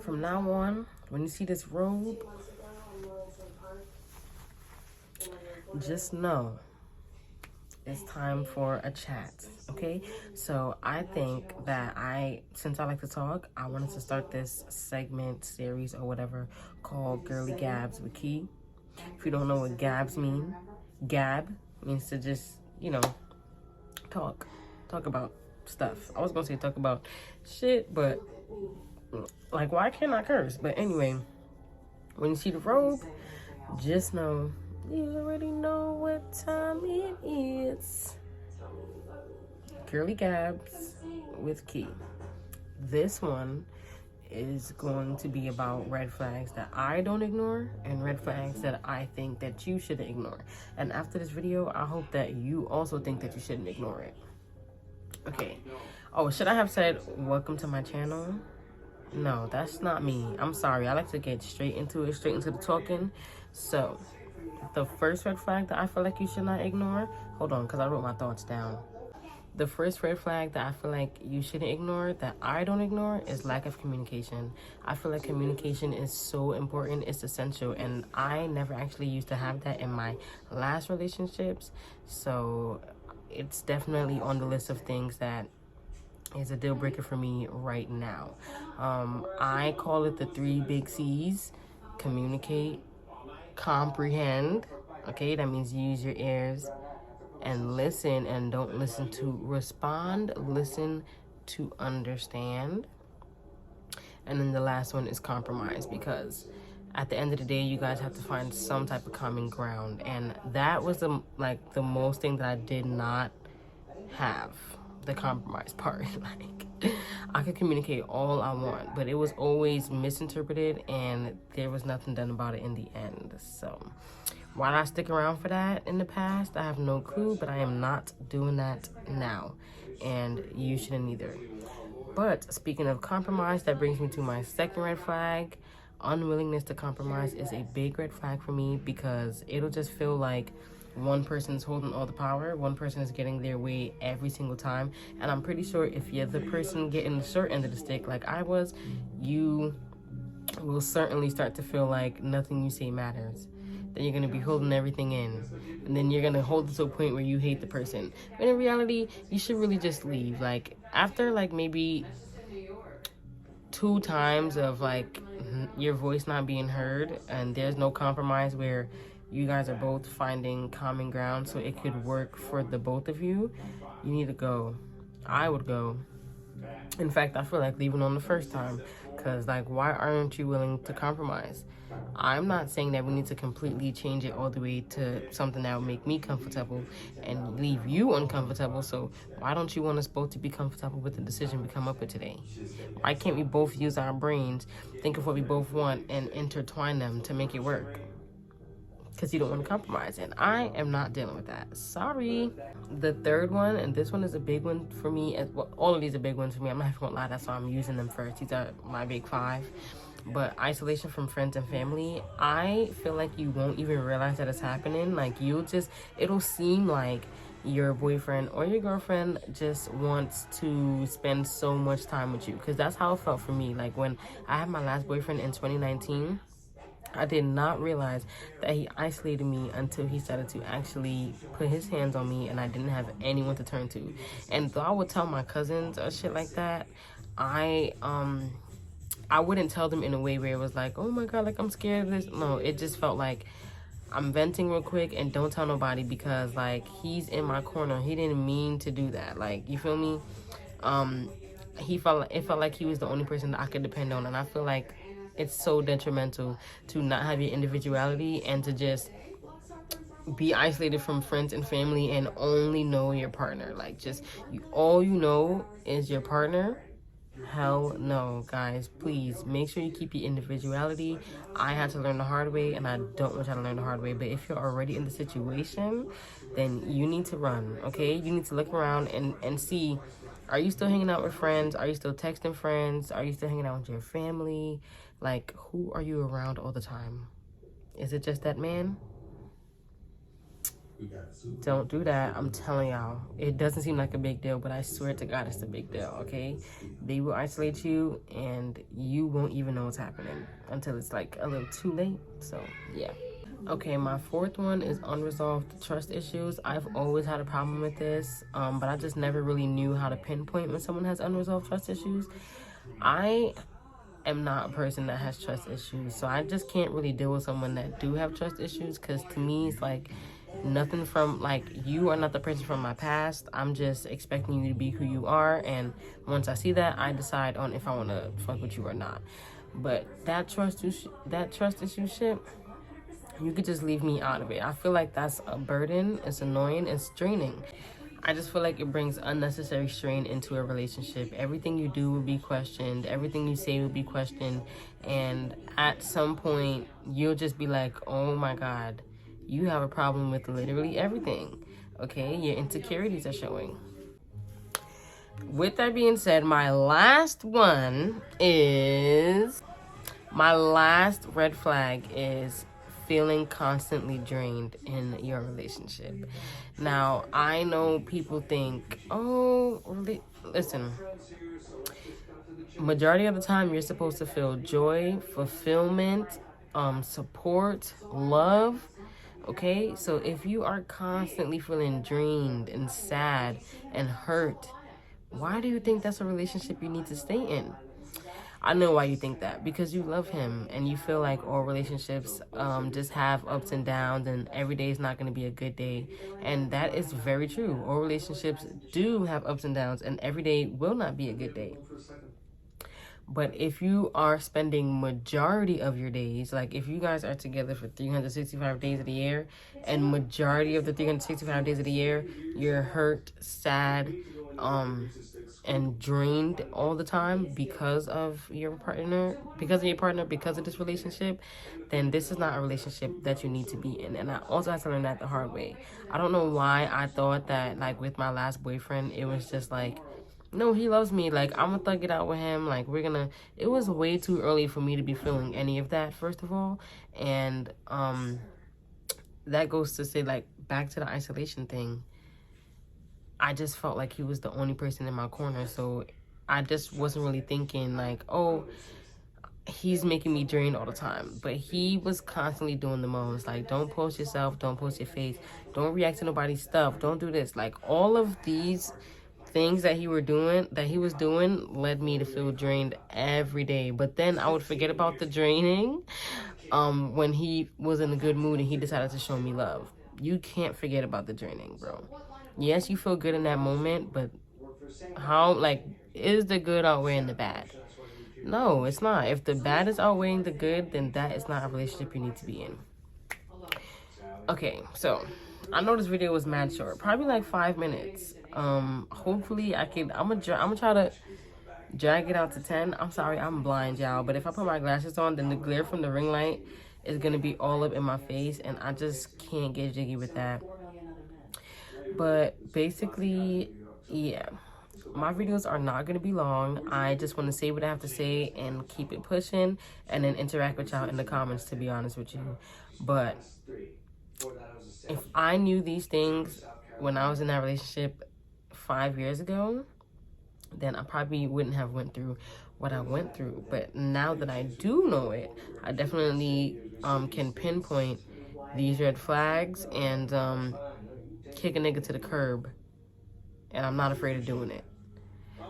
From now on, when you see this robe, just know it's time for a chat, okay? So I think that since I like to talk, I wanted to start this segment, series, or whatever called Girly Gabs with Key. If you don't know what Gabs mean, Gab means to just, talk about stuff. I was gonna say talk about shit, but like, why can't I curse? But anyway, when you see the robe, just know you already know what time it is. Girly Gabs with Key. This one is going to be about red flags that I don't ignore and red flags that I think that you shouldn't ignore. And after this video, I hope that you also think that you shouldn't ignore it. Okay. Oh, should I have said welcome to my channel? No, that's not me. I'm sorry. I like to get straight into it, straight into the talking. So, the first red flag that I feel like you should not ignore, hold on, because I wrote my thoughts down. The first red flag that I feel like you shouldn't ignore, that I don't ignore, is lack of communication. I feel like communication is so important, it's essential, and I never actually used to have that in my last relationships, so it's definitely on the list of things that is a deal breaker for me right now. I call it the 3 big C's: communicate, comprehend, okay, that means use your ears, and listen, and don't listen to respond, listen to understand. And then the last one is compromise, because at the end of the day, you guys have to find some type of common ground, and that was the most thing that I did not have, the compromise part. Like, I could communicate all I want, but it was always misinterpreted and there was nothing done about it in the end. So why did I stick around for that in the past? I have no clue, but I am not doing that now, and you shouldn't either. But speaking of compromise, that brings me to my second red flag. Unwillingness to compromise is a big red flag for me, because it'll just feel like one person's holding all the power, one person is getting their way every single time. And I'm pretty sure if you're the person getting the short end of the stick like I was, you will certainly start to feel like nothing you say matters. Then you're going to be holding everything in, and then you're going to hold it to a point where you hate the person. But in reality, you should really just leave. Like, after like maybe 2 times of like your voice not being heard and there's no compromise where you guys are both finding common ground so it could work for the both of you, you need to go. I would go. In fact, I feel like leaving on the first time, because like, why aren't you willing to compromise? I'm not saying that we need to completely change it all the way to something that would make me comfortable and leave you uncomfortable. So why don't you want us both to be comfortable with the decision we come up with today? Why can't we both use our brains, think of what we both want, and intertwine them to make it work? Because you don't want to compromise, and I am not dealing with that. Sorry. The third one, and this one is a big one for me, as well, all of these are big ones for me. I'm not even gonna lie, that's why I'm using them first. These are my big 5. But isolation from friends and family, I feel like you won't even realize that it's happening. Like, it'll seem like your boyfriend or your girlfriend just wants to spend so much time with you, because that's how it felt for me. Like, when I had my last boyfriend in 2019, I did not realize that he isolated me until he started to actually put his hands on me, and I didn't have anyone to turn to. And though I would tell my cousins or shit like that, I wouldn't tell them in a way where it was like, oh my God, like, I'm scared of this. No, it just felt like I'm venting real quick and don't tell nobody, because like, he's in my corner. He didn't mean to do that. Like, you feel me? It felt like he was the only person that I could depend on, and I feel like it's so detrimental to not have your individuality and to just be isolated from friends and family and only know your partner. Like, just all you know is your partner. Hell no, guys. Please make sure you keep your individuality. I had to learn the hard way, and I don't want y'all to learn the hard way. But if you're already in the situation, then you need to run, okay? You need to look around and see, are you still hanging out with friends? Are you still texting friends? Are you still hanging out with your family? Like, who are you around all the time? Is it just that man? Don't do that. I'm telling y'all. It doesn't seem like a big deal, but I swear to God, it's a big deal, okay? They will isolate you, and you won't even know what's happening until it's like a little too late. So, yeah. Okay, my fourth one is unresolved trust issues. I've always had a problem with this, but I just never really knew how to pinpoint when someone has unresolved trust issues. I am not a person that has trust issues, so I just can't really deal with someone that do have trust issues, because to me it's like nothing from, like, you are not the person from my past. I'm just expecting you to be who you are, and once I see that, I decide on if I want to fuck with you or not. But that trust issue shit, you could just leave me out of it. I feel like that's a burden. It's annoying. It's draining. I just feel like it brings unnecessary strain into a relationship. Everything you do will be questioned. Everything you say will be questioned. And at some point, you'll just be like, oh my God, you have a problem with literally everything. Okay? Your insecurities are showing. With that being said, my last red flag is feeling constantly drained in your relationship. Now, I know people think, oh, listen, majority of the time you're supposed to feel joy, fulfillment, support, love. Okay, so if you are constantly feeling drained and sad and hurt, why do you think that's a relationship you need to stay in? I know why you think that, because you love him and you feel like all relationships just have ups and downs, and every day is not going to be a good day. And that is very true. All relationships do have ups and downs, and every day will not be a good day. But if you are spending majority of your days, like if you guys are together for 365 days of the year, and majority of the 365 days of the year, you're hurt, sad, and drained all the time because of your partner, because of this relationship, then this is not a relationship that you need to be in. And I also had to learn that the hard way. I don't know why I thought that, like, with my last boyfriend, it was just like, no, he loves me, like, I'm gonna thug it out with him, like, it was way too early for me to be feeling any of that, first of all. And that goes to say, like, back to the isolation thing, I just felt like he was the only person in my corner. So I just wasn't really thinking like, oh, he's making me drained all the time. But he was constantly doing the most. Like, don't post yourself, don't post your face, don't react to nobody's stuff, don't do this. Like, all of these things that he was doing led me to feel drained every day. But then I would forget about the draining when he was in a good mood and he decided to show me love. You can't forget about the draining, bro. Yes, you feel good in that moment, but how, like, is the good outweighing the bad? No, it's not. If the bad is outweighing the good, then that is not a relationship you need to be in. Okay, so I know this video was mad short, probably like 5 minutes. Hopefully I'm gonna try to drag it out to 10. I'm sorry, I'm blind, y'all, but if I put my glasses on, then the glare from the ring light is gonna be all up in my face, and I just can't get jiggy with that. But basically, yeah, my videos are not going to be long. I just want to say what I have to say and keep it pushing, and then interact with y'all in the comments, to be honest with you. But if I knew these things when I was in that relationship 5 years ago, then I probably wouldn't have went through what I went through. But now that I do know it, I definitely can pinpoint these red flags and kick a nigga to the curb, and I'm not afraid of doing it.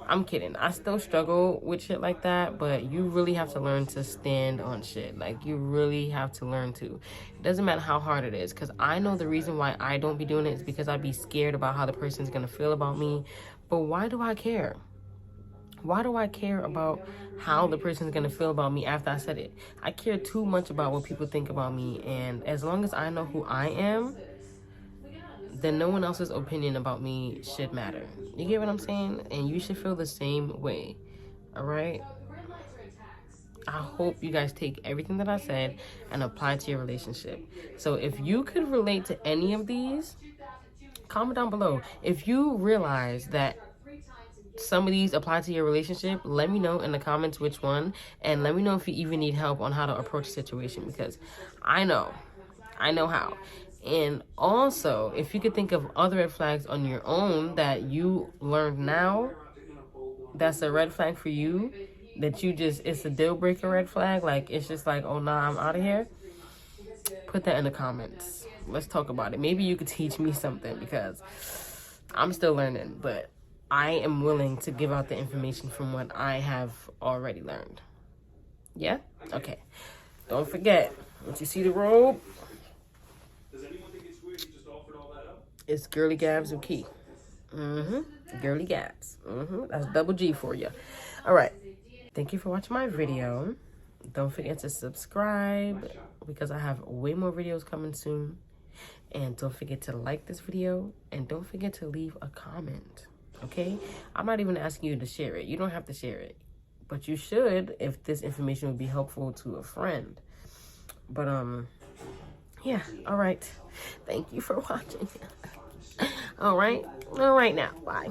I'm kidding. I still struggle with shit like that, but you really have to learn to stand on shit. Like, you really have to learn to. It doesn't matter how hard it is, because I know the reason why I don't be doing it is because I'd be scared about how the person's gonna feel about me. But why do I care? Why do I care about how the person's gonna feel about me after I said it? I care too much about what people think about me, and as long as I know who I am, then no one else's opinion about me should matter. You get what I'm saying? And you should feel the same way. All right? I hope you guys take everything that I said and apply it to your relationship. So if you could relate to any of these, comment down below. If you realize that some of these apply to your relationship, let me know in the comments which one, and let me know if you even need help on how to approach the situation, because I know how. And also, if you could think of other red flags on your own that you learned now, that's a red flag for you, that you just, it's a deal breaker red flag, like it's just like, oh nah, I'm out of here, put that in the comments. Let's talk about it. Maybe you could teach me something, because I'm still learning, but I am willing to give out the information from what I have already learned. Yeah? Okay. Don't forget, once you see the robe, it's Girly, Gabs, and Key. Girly, Gabs. That's double G for you. All right. Thank you for watching my video. Don't forget to subscribe, because I have way more videos coming soon. And don't forget to like this video, and don't forget to leave a comment, okay? I'm not even asking you to share it. You don't have to share it, but you should if this information would be helpful to a friend. But yeah, all right. Thank you for watching. All right now, bye.